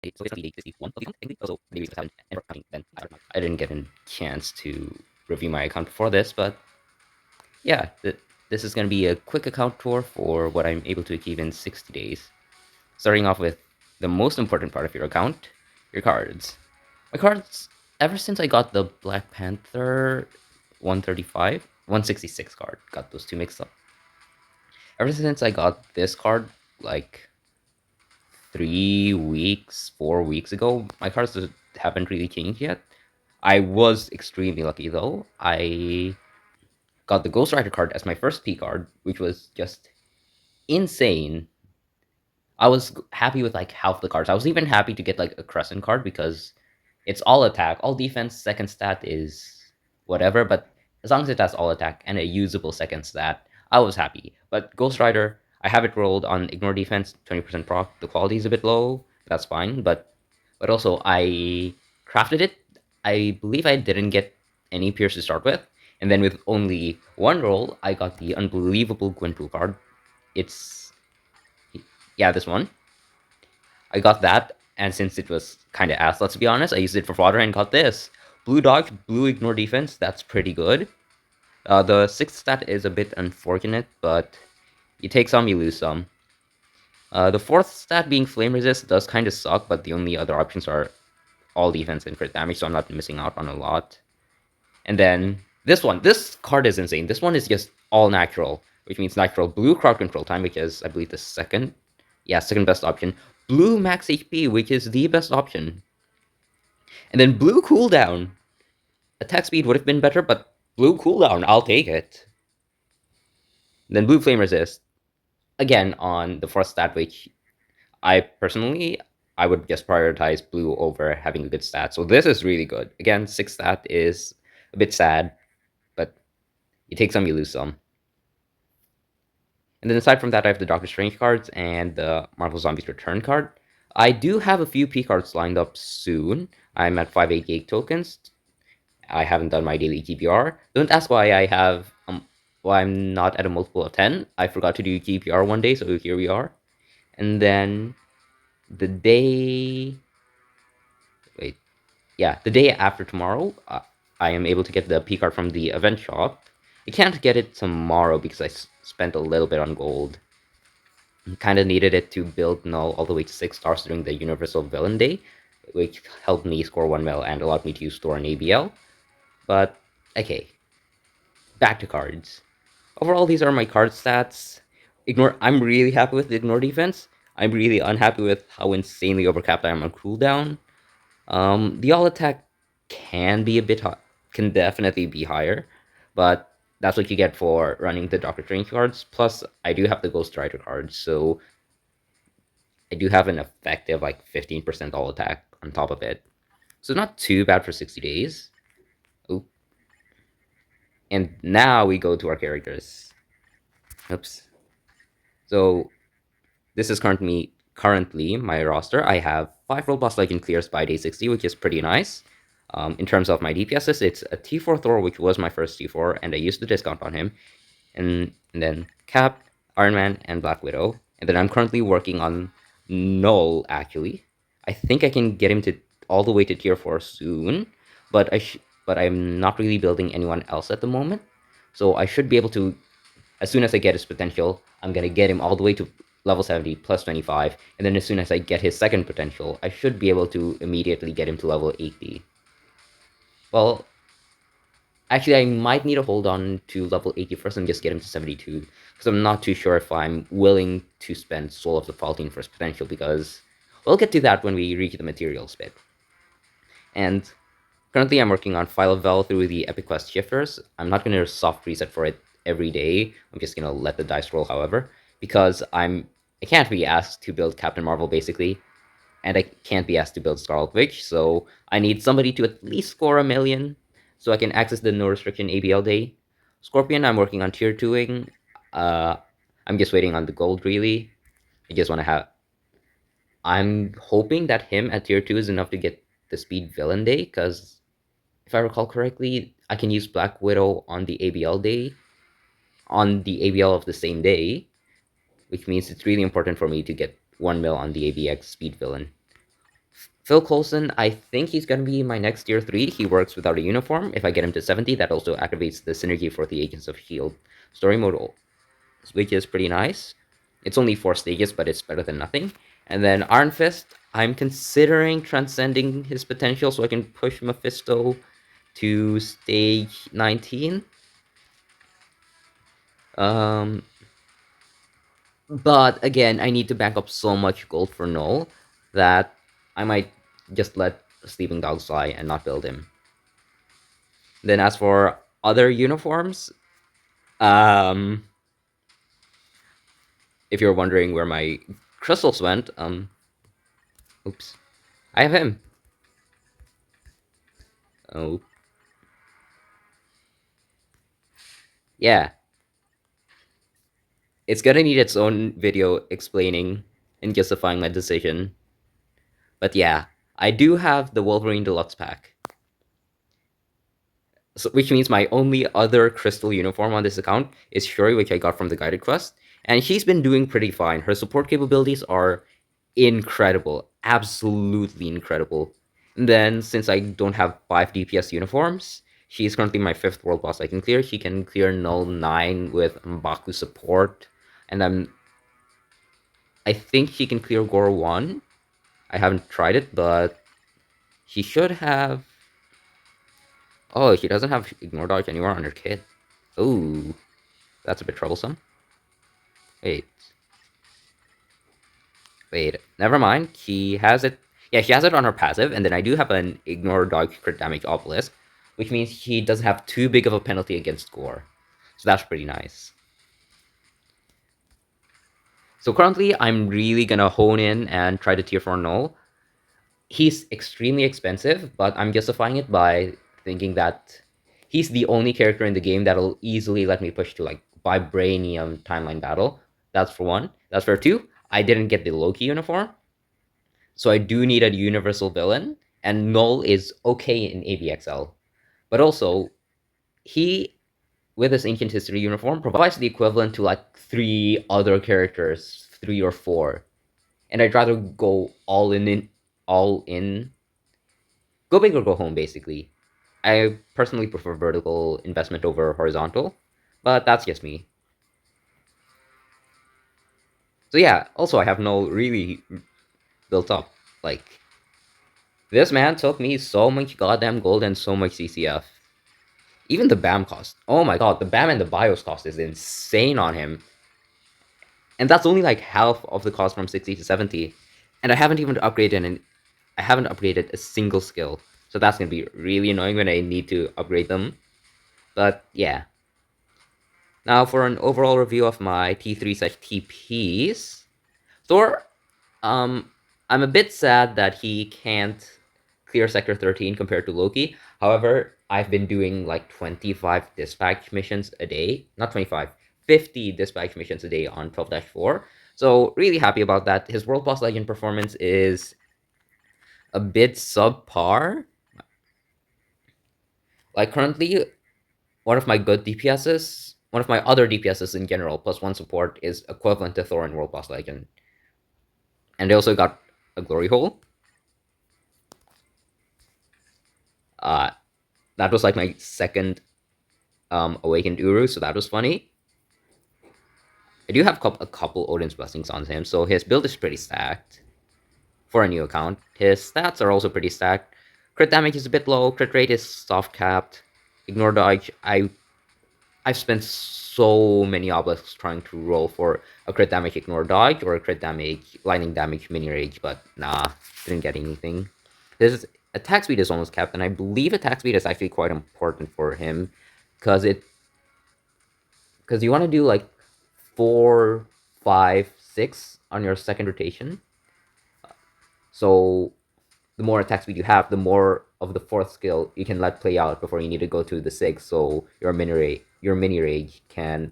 So it's not the 61 of the account, technically. Also, maybe it's 7 and for then I didn't get a chance to review my account before this, but yeah, this is going to be a quick account tour for what I'm able to achieve in 60 days. Starting off with the most important part of your account, your cards. My cards, ever since I got the Black Panther 135, 166 card, got those two mixed up. Ever since I got this card, like 3 weeks, 4 weeks ago, my cards haven't really changed yet. I was extremely lucky though. I got the Ghost Rider card as my first P card, which was just insane. I was happy with like half the cards. I was even happy to get like a Crescent card because it's all attack, all defense, second stat is whatever, but as long as it has all attack and a usable second stat, I was happy. But Ghost Rider, I have it rolled on ignore defense, 20% proc. The quality is a bit low, that's fine, but also I crafted it. I believe I didn't get any Pierce to start with, and then with only one roll, I got the unbelievable Gwenpool card. It's yeah, this one. I got that, and since it was kind of ass, let's be honest, I used it for fodder and got this. Blue dodge, blue ignore defense, that's pretty good. The sixth stat is a bit unfortunate, but you take some, you lose some. The fourth stat being flame resist does kind of suck, but the only other options are all defense and crit damage, so I'm not missing out on a lot. And then this card is insane. This one is just all natural, which means natural blue crowd control time, which is, I believe, the second best option. Blue max HP, which is the best option. And then blue cooldown. Attack speed would have been better, but blue cooldown, I'll take it. And then blue flame resist. Again, on the first stat, which I personally, I would just prioritize blue over having a good stat. So this is really good. Again, 6 stat is a bit sad, but you take some, you lose some. And then aside from that, I have the Doctor Strange cards and the Marvel Zombies Return card. I do have a few P cards lined up soon. I'm at 588 tokens. I haven't done my daily GPR. Don't ask why why I'm not at a multiple of 10. I forgot to do GPR one day, so here we are. And then the day wait, yeah, the day after tomorrow, I am able to get the P card from the event shop. I can't get it tomorrow because I spent a little bit on gold. Kind of needed it to build Null all the way to 6 stars during the Universal Villain Day, which helped me score 1 mil and allowed me to use Thor and ABL. But, okay, back to cards. Overall, these are my card stats. I'm really happy with the ignore defense. I'm really unhappy with how insanely overcapped I am on cooldown. The all attack can be a bit can definitely be higher, but that's what you get for running the Doctor Strange cards. Plus, I do have the Ghost Rider cards, so I do have an effective like 15% all attack on top of it. So not too bad for 60 days. Oop. And now we go to our characters. Oops. So this is currently my roster. I have 5 Roblox Legend clears by day 60, which is pretty nice. In terms of my DPSs, it's a T4 Thor, which was my first T4, and I used the discount on him. And then Cap, Iron Man, and Black Widow. And then I'm currently working on Knull, actually. I think I can get him to all the way to tier 4 soon, but I'm not really building anyone else at the moment. So I should be able to, as soon as I get his potential, I'm going to get him all the way to level 70 plus 25, and then as soon as I get his second potential, I should be able to immediately get him to level 80. Well, actually, I might need to hold on to level 80 first and just get him to 72, because I'm not too sure if I'm willing to spend Soul of the Faultine first potential, because we'll get to that when we reach the materials bit. And currently I'm working on Philovel through the Epic Quest Shifters. I'm not going to soft reset for it every day. I'm just going to let the dice roll, however, because I can't be asked to build Captain Marvel, basically, and I can't be asked to build Scarlet Witch, so I need somebody to at least score a million so I can access the no restriction ABL day. Scorpion, I'm working on tier 2ing. I'm just waiting on the gold, really. I just want to have... I'm hoping that him at tier 2 is enough to get the speed villain day, because if I recall correctly, I can use Black Widow on the ABL day, on the ABL of the same day, which means it's really important for me to get 1 mil on the ABX speed villain. Phil Coulson, I think he's going to be my next tier 3. He works without a uniform. If I get him to 70, that also activates the synergy for the Agents of S.H.I.E.L.D. story mode, which is pretty nice. It's only 4 stages, but it's better than nothing. And then Iron Fist, I'm considering transcending his potential so I can push Mephisto to stage 19. Um, but again, I need to bank up so much gold for Null that I might just let Sleeping Dog fly and not build him. Then as for other uniforms, um, if you're wondering where my crystals went, oops, I have him. Oh, yeah. It's gonna need its own video explaining and justifying my decision. But yeah, I do have the Wolverine Deluxe pack. So, which means my only other crystal uniform on this account is Shuri, which I got from the guided quest, and she's been doing pretty fine. Her support capabilities are incredible, absolutely incredible. And then since I don't have 5 DPS uniforms, she's currently my 5th world boss I can clear. She can clear null 9 with Mbaku support, and I think she can clear Gore 1. I haven't tried it, but she should have. Oh, she doesn't have Ignore Dodge anywhere on her kit. Ooh, that's a bit troublesome. Wait, wait, never mind. She has it. Yeah, she has it on her passive, and then I do have an Ignore Dodge crit damage obelisk, which means she doesn't have too big of a penalty against Gore. So that's pretty nice. So currently, I'm really gonna hone in and try to tier 4 null. He's extremely expensive, but I'm justifying it by thinking that he's the only character in the game that'll easily let me push to like Vibranium timeline battle. That's for one. That's for two. I didn't get the Loki uniform, so I do need a universal villain, and Null is okay in ABXL. But also, he, with his Ancient History uniform, provides the equivalent to like 3 other characters, 3 or 4. And I'd rather go all in go big or go home, basically. I personally prefer vertical investment over horizontal, but that's just me. So yeah, also I have no really built up. Like, this man took me so much goddamn gold and so much CCF. Even the BAM cost. Oh my god, the BAM and the BIOS cost is insane on him. And that's only like half of the cost from 60 to 70. And I haven't even upgraded I haven't upgraded a single skill. So that's gonna be really annoying when I need to upgrade them. But yeah. Now for an overall review of my T3/TPs, Thor, um, I'm a bit sad that he can't clear Sector 13 compared to Loki. However, I've been doing like 25 dispatch missions a day. Not 25, 50 dispatch missions a day on 12-4. So really happy about that. His World Boss Legend performance is a bit subpar. Like currently, one of my other DPSs in general, plus one support, is equivalent to Thor in World Boss Legend. And they also got a Glory Hole. Uh, that was like my second Awakened Uru, so that was funny. I do have a couple Odin's Blessings on him, so his build is pretty stacked for a new account. His stats are also pretty stacked. Crit damage is a bit low, crit rate is soft capped. Ignore dodge, I've spent so many obelisks trying to roll for a crit damage ignore dodge or a crit damage lightning damage mini rage, but nah, didn't get anything. His attack speed is almost capped, and I believe attack speed is actually quite important for him because you want to do like 4, 5, 6 on your second rotation. So the more attack speed you have, the more of the fourth skill you can let play out before you need to go to the 6. So your mini rage can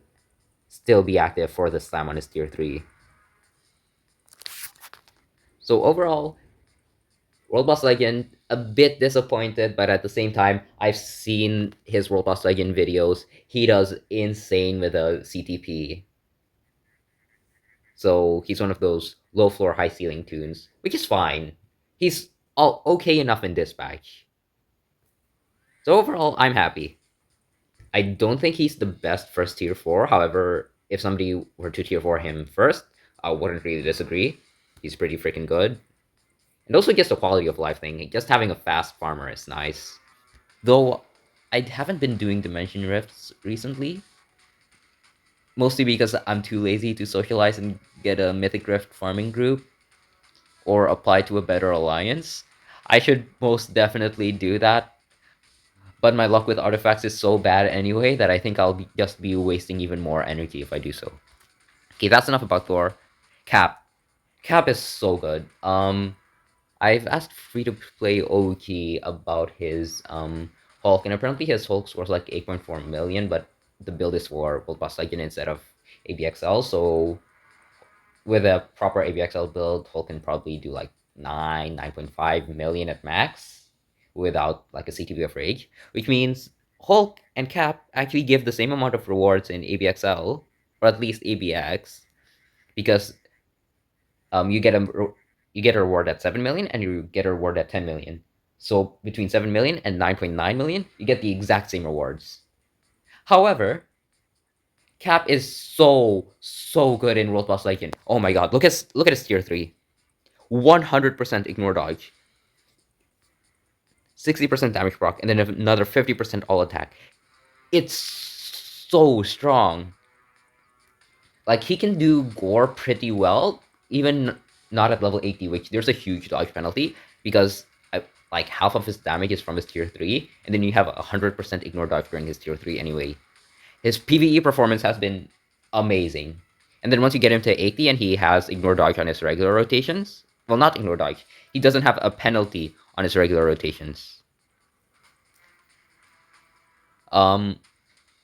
still be active for the slam on his tier 3. So overall, World Boss Legend, a bit disappointed, but at the same time, I've seen his World Boss Legend videos. He does insane with a CTP. So he's one of those low floor, high ceiling tunes, which is fine. He's all okay enough in dispatch. So overall, I'm happy. I don't think he's the best first tier 4. However, if somebody were to tier 4 him first, I wouldn't really disagree. He's pretty freaking good. And also just the quality of life thing. Just having a fast farmer is nice. Though I haven't been doing dimension rifts recently. Mostly because I'm too lazy to socialize and get a mythic rift farming group or apply to a better alliance. I should most definitely do that. But my luck with artifacts is so bad anyway that I think just be wasting even more energy if I do so. Okay, that's enough about Thor. Cap. Cap is so good. I've asked free to play Oki about his Hulk, and apparently his Hulk scores like 8.4 million, but the build is for World Boss Legend instead of ABXL, so with a proper ABXL build, Hulk can probably do like 9.5 million at max without like a CTB of Rage, which means Hulk and Cap actually give the same amount of rewards in ABXL, or at least ABX, because you get a reward at 7 million and you get a reward at 10 million. So between 7 million and 9.9 million, you get the exact same rewards. However, Cap is so good in World Boss Legend. Oh my god, look at his tier 3. 100% ignore dodge, 60% damage proc, and then another 50% all attack. It's so strong. Like, he can do gore pretty well, even not at level 80, which there's a huge dodge penalty, because like half of his damage is from his tier 3, and then you have 100% ignore dodge during his tier 3 anyway. His PvE performance has been amazing. And then once you get him to 80 and he has ignore dodge on his regular rotations, well, not ignore dodge, he doesn't have a penalty on his regular rotations. Um,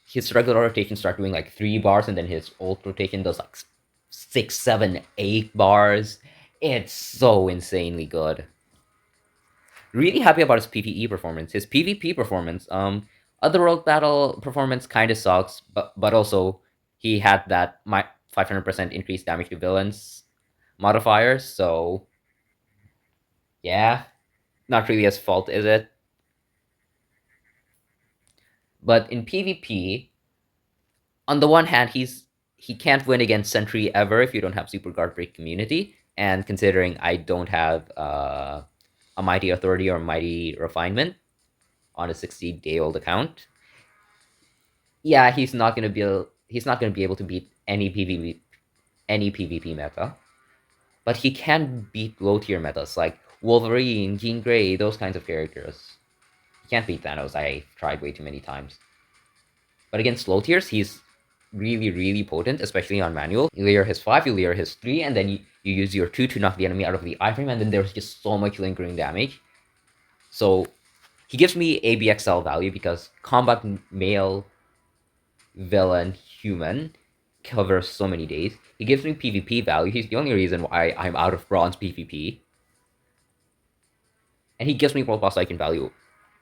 his regular rotation start doing like 3 bars, and then his ult rotation does like 6, 7, 8 bars. It's so insanely good. Really happy about his PvE performance. His PvP performance, Otherworld battle performance kind of sucks, but also he had that 500% increased damage to villains modifier, so yeah, not really his fault, is it? But in PvP, on the one hand, he can't win against Sentry ever if you don't have Super Guard Break Community, and considering I don't have a Mighty Authority or Mighty Refinement on a 60-day-old account, yeah, he's not gonna be able to beat any PvP meta, but he can beat low tier metas like Wolverine, Jean Grey, those kinds of characters. He can't beat Thanos. I tried way too many times. But against low tiers, he's really potent, especially on manual. You layer his 5, you layer his 3, and then you use your 2 to knock the enemy out of the iframe, and then there's just so much lingering damage. So he gives me ABXL value because combat male villain human covers so many days. He gives me PvP value. He's the only reason why I'm out of bronze PvP. And he gives me World Boss Icon value.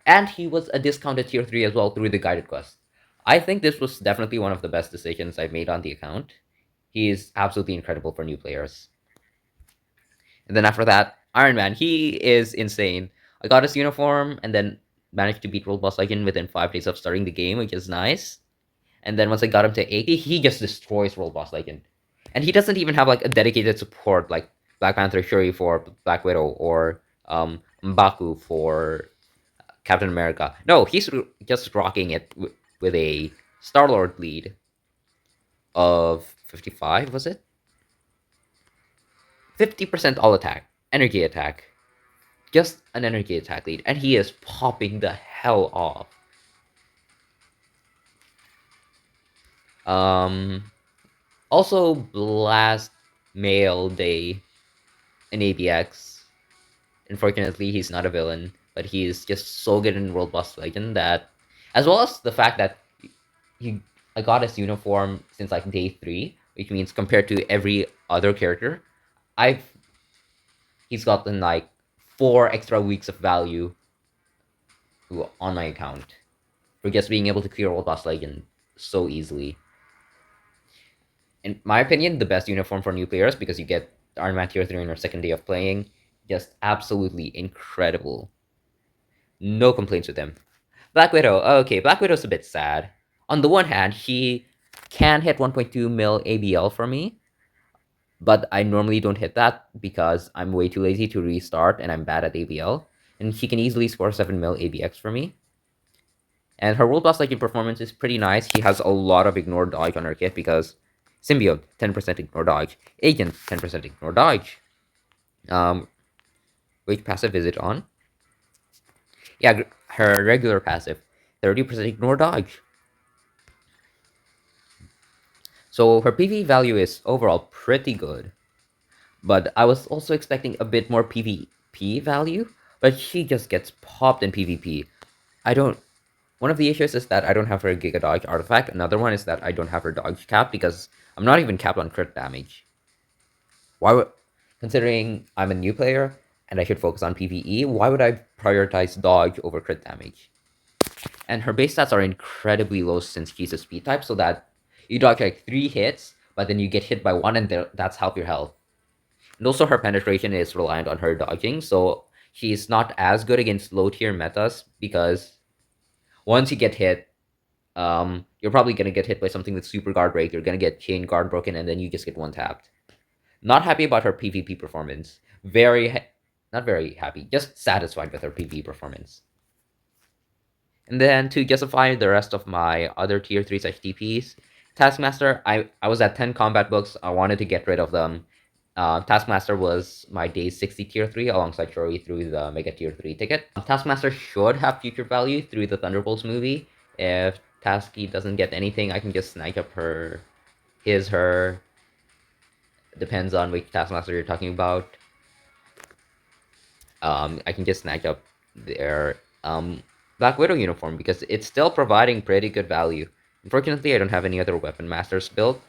And he was a discounted tier 3 as well through the guided quest. I think this was definitely one of the best decisions I've made on the account. He is absolutely incredible for new players. And then after that, Iron Man, he is insane. I got his uniform and then managed to beat World Boss Icon within 5 days of starting the game, which is nice. And then once I got him to 80, he just destroys World Boss Legend. And he doesn't even have like a dedicated support like Black Panther Shuri for Black Widow or M'Baku for Captain America. No, he's just rocking it with a Star-Lord lead of 55, was it? 50% all attack, energy attack. Just an energy attack lead, and he is popping the hell off. Also, Blast Mail Day in ABX. Unfortunately, he's not a villain, but he's just so good in World Boss Legend that, as well as the fact that I got his uniform since like day 3, which means compared to every other character, I've he's gotten like 4 extra weeks of value on my account for just being able to clear World Boss Legend so easily. In my opinion, the best uniform for new players because you get Iron Man tier 3 on your second day of playing. Just absolutely incredible. No complaints with him. Black Widow. Okay, Black Widow's a bit sad. On the one hand, she can hit 1.2 mil ABL for me, but I normally don't hit that because I'm way too lazy to restart and I'm bad at ABL. And she can easily score 7 mil ABX for me. And her World Boss Legend performance is pretty nice. She has a lot of ignore dodge on her kit because Symbiote, 10% ignore dodge. Agent, 10% ignore dodge. Um, which passive is it on? Yeah, her regular passive, 30% ignore dodge. So her PV value is overall pretty good. But I was also expecting a bit more PvP value, but she just gets popped in PvP. I don't... One of the issues is that I don't have her Giga Dodge artifact. Another one is that I don't have her dodge cap because I'm not even capped on crit damage. Why would... Considering I'm a new player and I should focus on PvE, why would I prioritize dodge over crit damage? And her base stats are incredibly low since she's a speed type, so that you dodge like 3 hits, but then you get hit by 1 and that's half your health. And also her penetration is reliant on her dodging, so she's not as good against low tier metas because once you get hit, you're probably gonna get hit by something with super guard break, you're gonna get chain guard broken, and then you just get one tapped. Not happy about her PvP performance. Not very happy, just satisfied with her PvP performance. And then to justify the rest of my other tier 3 such TPs, Taskmaster, I was at 10 combat books. I wanted to get rid of them. Taskmaster was my day 60 tier 3 alongside Shuri through the Mega tier 3 ticket. Taskmaster should have future value through the Thunderbolts movie. If Tasky doesn't get anything, I can just snatch up her. Depends on which Taskmaster you're talking about. I can just snatch up their Black Widow uniform because it's still providing pretty good value. Unfortunately, I don't have any other Weapon Masters built.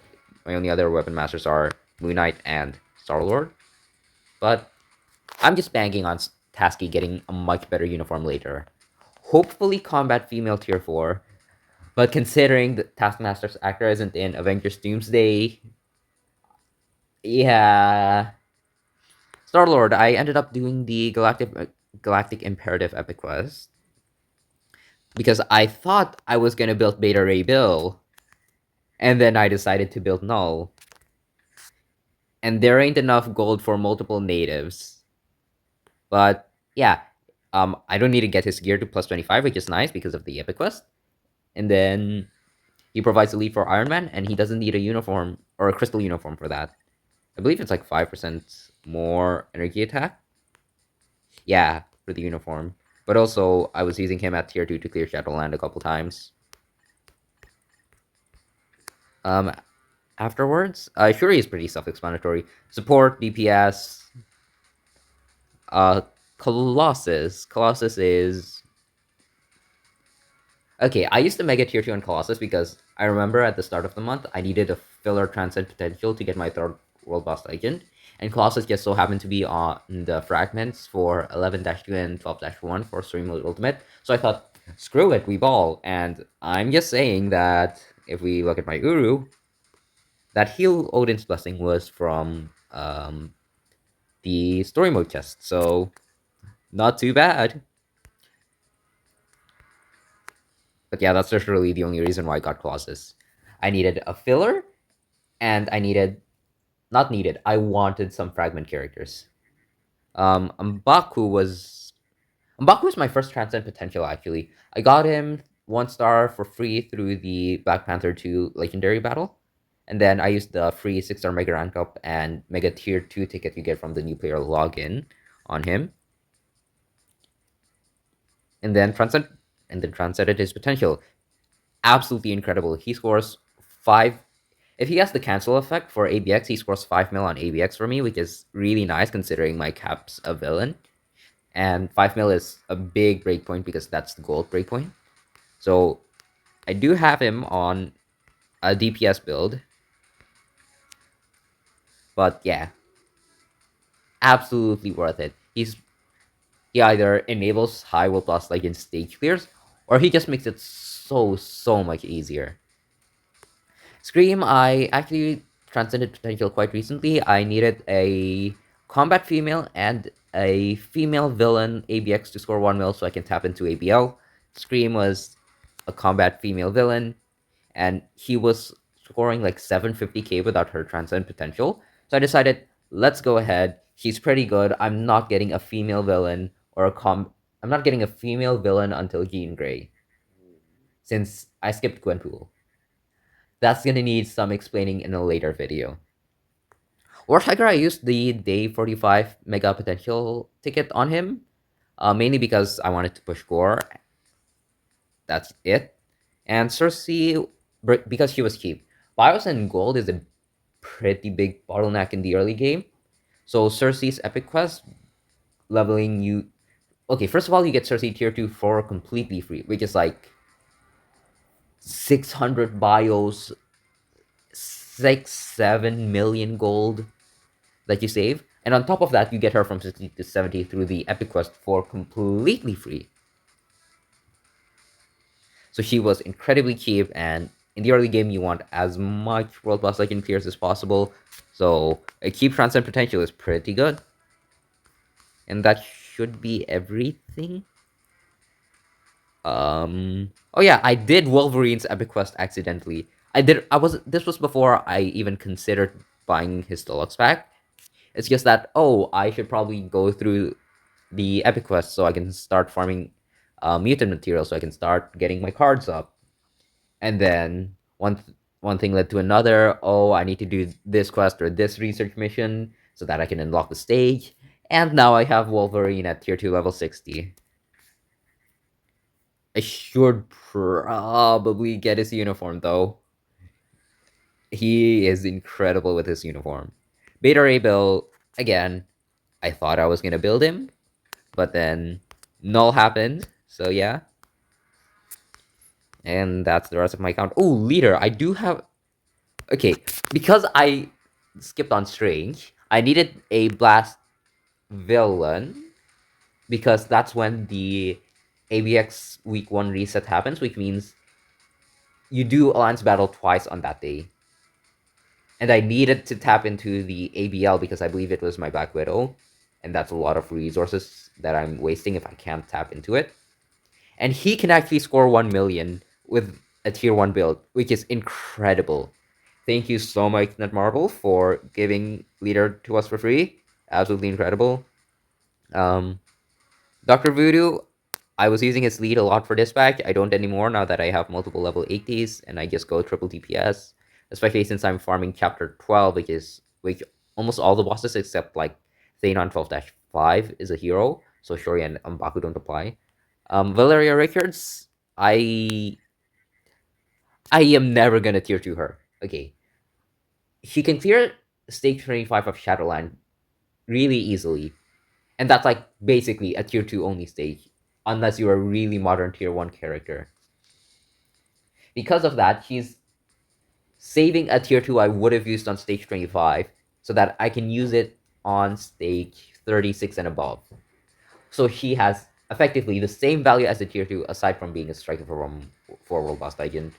My only other Weapon Masters are Moon Knight and Star-Lord. But I'm just banking on Tasky getting a much better uniform later. Hopefully Combat Female Tier 4. But considering that Taskmaster's actor isn't in Avengers Doomsday... Yeah... Star-Lord, I ended up doing the Galactic Imperative Epic Quest because I thought I was gonna build Beta Ray Bill, and then I decided to build Knull. And there ain't enough gold for multiple natives. But yeah, I don't need to get his gear to plus 25, which is nice because of the Epic Quest. And then he provides a lead for Iron Man, and he doesn't need a uniform or a crystal uniform for that. I believe it's like 5% more energy attack. Yeah, for the uniform. But also, I was using him at tier 2 to clear Shadowland a couple times. Afterwards, Shuri is pretty self-explanatory. Support, DPS, Colossus. Colossus is... Okay, I used to Mega Tier 2 on Colossus because I remember at the start of the month, I needed a filler Transcend Potential to get my third World Boss Legend. And Colossus just so happened to be on the fragments for 11-2 and 12-1 for Story Mode Ultimate. So I thought, screw it, we ball. And I'm just saying that if we look at my Uru, that heal Odin's Blessing was from the Story Mode chest. So, not too bad. But yeah, that's literally the only reason why I got Colossus. I needed a filler, and I needed... Not needed, I wanted some fragment characters. M'Baku was my first Transcend Potential, actually. I got him 1 star for free through the Black Panther 2 Legendary Battle. And then I used the free 6-star Mega Rank Up and Mega Tier 2 ticket you get from the new player login on him. And then transcended his potential. Absolutely incredible. He scores 5... If he has the cancel effect for ABX, he scores 5 mil on ABX for me, which is really nice considering my cap's a villain. And 5 mil is a big breakpoint because that's the gold breakpoint. So I do have him on a DPS build. But yeah, absolutely worth it. He either enables high will plus like in stage clears, or he just makes it so much easier. Scream, I actually transcended potential quite recently. I needed a combat female and a female villain ABX to score 1 mil so I can tap into ABL. Scream was a combat female villain, and he was scoring like 750k without her transcend potential. So I decided, let's go ahead. She's pretty good. I'm not getting a female villain or I'm not getting a female villain until Jean Grey, since I skipped Gwenpool. That's gonna need some explaining in a later video. War Tiger, I used the day 45 mega potential ticket on him, mainly because I wanted to push Gore. That's it. And Cersei, because she was cheap. Bios and gold is a pretty big bottleneck in the early game. So Cersei's epic quest leveling you. Okay, first of all, you get Cersei tier 2 for completely free, which is like 600 bios, 7 million gold that you save. And on top of that, you get her from 60 to 70 through the epic quest for completely free. So she was incredibly cheap, and in the early game, you want as much World Boss Legend clears as possible. So a cheap Transcend potential is pretty good. And that should be everything. Oh yeah, I did Wolverine's Epic Quest accidentally. This was before I even considered buying his deluxe pack. It's just that, oh, I should probably go through the Epic Quest so I can start farming mutant material so I can start getting my cards up. And then one thing led to another. Oh, I need to do this quest or this research mission so that I can unlock the stage. And now I have Wolverine at tier 2 level 60. I should probably get his uniform though. He is incredible with his uniform. Beta Ray Bill, again, I thought I was gonna build him, but then null happened, so yeah. And that's the rest of my count. Oh, leader, I do have... Okay, because I skipped on Strange, I needed a Blast villain, because that's when the ABX week 1 reset happens, which means you do Alliance Battle twice on that day. And I needed to tap into the ABL because I believe it was my Black Widow, and that's a lot of resources that I'm wasting if I can't tap into it. And he can actually score 1 million with a tier 1 build, which is incredible. Thank you so much, Netmarble, for giving Leader to us for free. Absolutely incredible. Dr. Voodoo, I was using his lead a lot for dispatch. I don't anymore now that I have multiple level 80s and I just go triple DPS. Especially since I'm farming chapter 12, which almost all the bosses except like Thanon 12-5 is a hero. So Shuri and Mbaku don't apply. Valeria Richards, I am never gonna tier 2 her. Okay. She can clear stage 25 of Shadowland really easily. And that's like basically a tier 2 only stage. Unless you're a really modern tier 1 character. Because of that, she's saving a tier 2 I would have used on stage 25 so that I can use it on stage 36 and above. So she has effectively the same value as a tier 2 aside from being a striker for World Boss Legend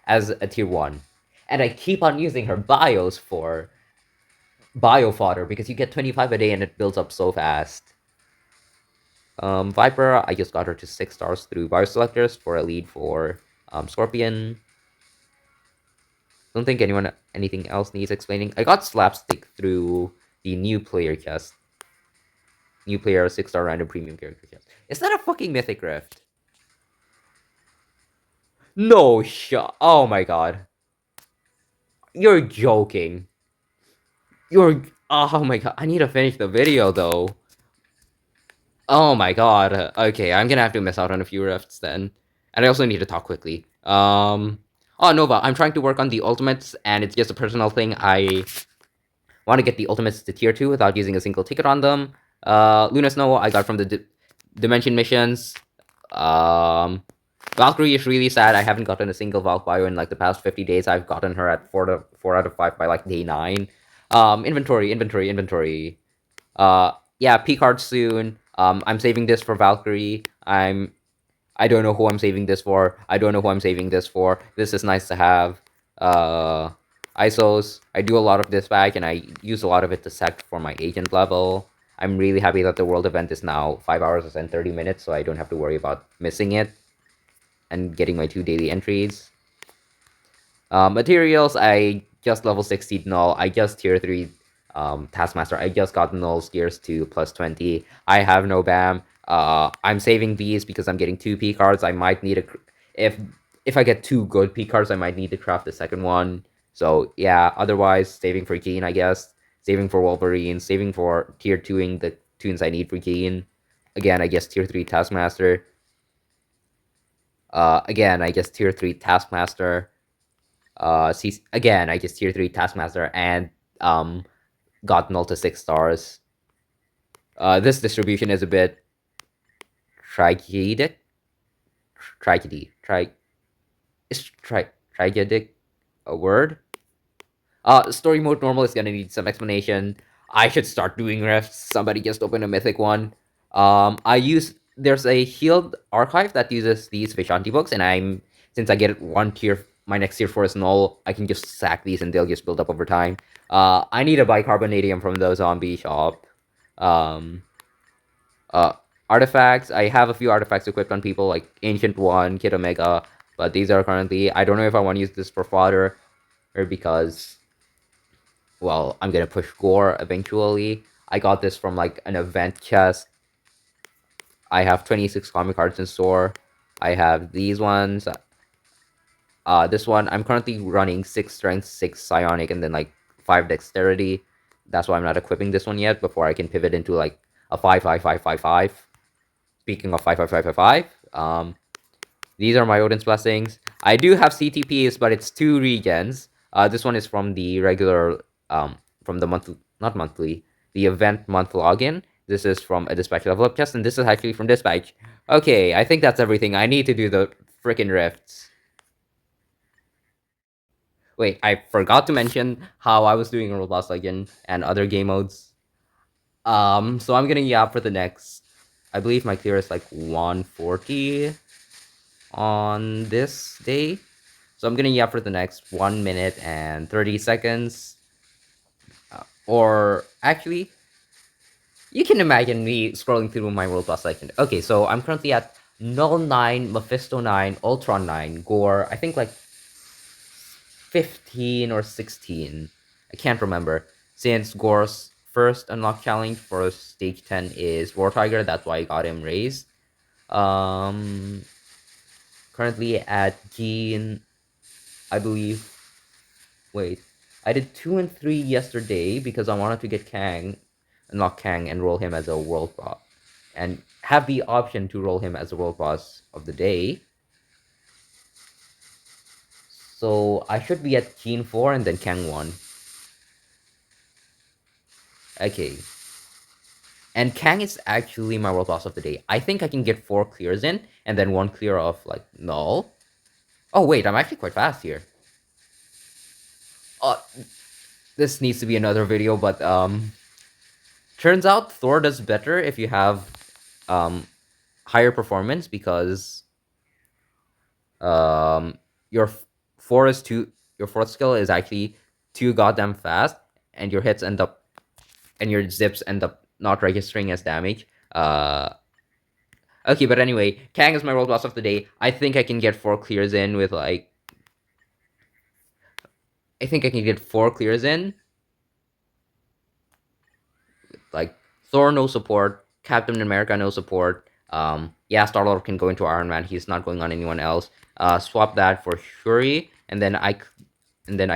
as a tier 1. And I keep on using her bios for bio fodder because you get 25 a day and it builds up so fast. Viper, I just got her to 6 stars through bio selectors for a lead for Scorpion. Don't think anything else needs explaining. I got Slapstick through the new player chest. New player 6-star random premium character chest. Is that a fucking Mythic Rift? No shot. Oh my god. You're joking. Oh my god. I need to finish the video though. Oh my god. Okay, I'm gonna have to miss out on a few rifts then. And I also need to talk quickly. Oh, Nova, I'm trying to work on the ultimates, and it's just a personal thing. I want to get the ultimates to tier 2 without using a single ticket on them. Luna Snow, I got from the Dimension missions. Valkyrie is really sad. I haven't gotten a single Valk bio in like the past 50 days. I've gotten her at 4 out of 5 by like day 9. Inventory. Yeah, P card soon. I'm saving this for Valkyrie. I don't know who I'm saving this for. I don't know who I'm saving this for. This is nice to have. ISOs. I do a lot of dispatch and I use a lot of it to sec for my agent level. I'm really happy that the world event is now 5 hours and 30 minutes, so I don't have to worry about missing it and getting my 2 daily entries. Materials, I just level 60 null. I just tier 3 Taskmaster. I just got null's gears to plus 20. I have no BAM. I'm saving these because I'm getting 2 P cards. I might need a... If if I get 2 good P cards, I might need to craft the second one. So yeah, otherwise, saving for Gene, I guess. Saving for Wolverine. Saving for tier 2ing the tunes I need for Gene. Again, I guess tier 3 Taskmaster. Again, I guess tier 3 Taskmaster. Again, I just tier 3 Taskmaster and got null to 6 stars. This distribution is a bit tragedic. Tragedy. Is tragedic a word? Story mode normal is gonna need some explanation. I should start doing rifts. Somebody just opened a mythic one. There's a healed archive that uses these Vishanti books, and since I get one tier, my next tier 4 is null, I can just sack these and they'll just build up over time. I need a bicarbonadium from the zombie shop. Um, uh, Artifacts. I have a few artifacts equipped on people like Ancient One, Kid Omega, but these are currently. I don't know if I want to use this for fodder or because, well, I'm gonna push Gore eventually. I got this from like an event chest. I have 26 comic cards in store. I have these ones. This one I'm currently running 6 strength, 6 psionic, and then like 5 dexterity. That's why I'm not equipping this one yet. Before I can pivot into like a 5 5 5 5 5. Speaking of 5 5 5 5 5, these are my Odin's blessings. I do have CTPs, but it's 2 regens. This one is from the regular from the month, not monthly, the event month login. This is from a dispatch level up test, and this is actually from dispatch. Okay, I think that's everything. I need to do the freaking rifts. Wait, I forgot to mention how I was doing World Boss Legend and other game modes. So I'm gonna yap for the next. I believe my clear is like 140 on this day. So I'm gonna yap for the next 1 minute and 30 seconds. Or actually, you can imagine me scrolling through my World Boss Legend. Okay, so I'm currently at Null 9, Mephisto 9, Ultron 9, Gore, I think like 15 or 16. I can't remember. Since Gore's first unlock challenge for stage 10 is War Tiger, that's why I got him raised. Um, Currently at Gene, I believe. Wait, I did 2 and 3 yesterday because I wanted to get unlock Kang, and roll him as a world boss, and have the option to roll him as a world boss of the day. So I should be at Gene 4 and then Kang 1. Okay. And Kang is actually my world boss of the day. I think I can get 4 clears in, and then 1 clear of, like, null. Oh, wait, I'm actually quite fast here. This needs to be another video, but, turns out Thor does better if you have, higher performance, because, your 4 is too... Your 4th skill is actually too goddamn fast, and your hits end up... And your zips end up not registering as damage. Okay, but anyway, Kang is my world boss of the day. I think I can get 4 clears in with, like... I think I can get 4 clears in. Like, Thor, no support. Captain America, no support. Yeah, Star-Lord can go into Iron Man. He's not going on anyone else. Swap that for Shuri, and then I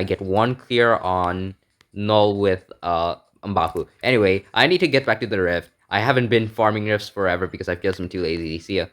get 1 clear on Null with Mbaku. Anyway, I need to get back to the rift. I haven't been farming rifts forever because I've just been too lazy. See ya.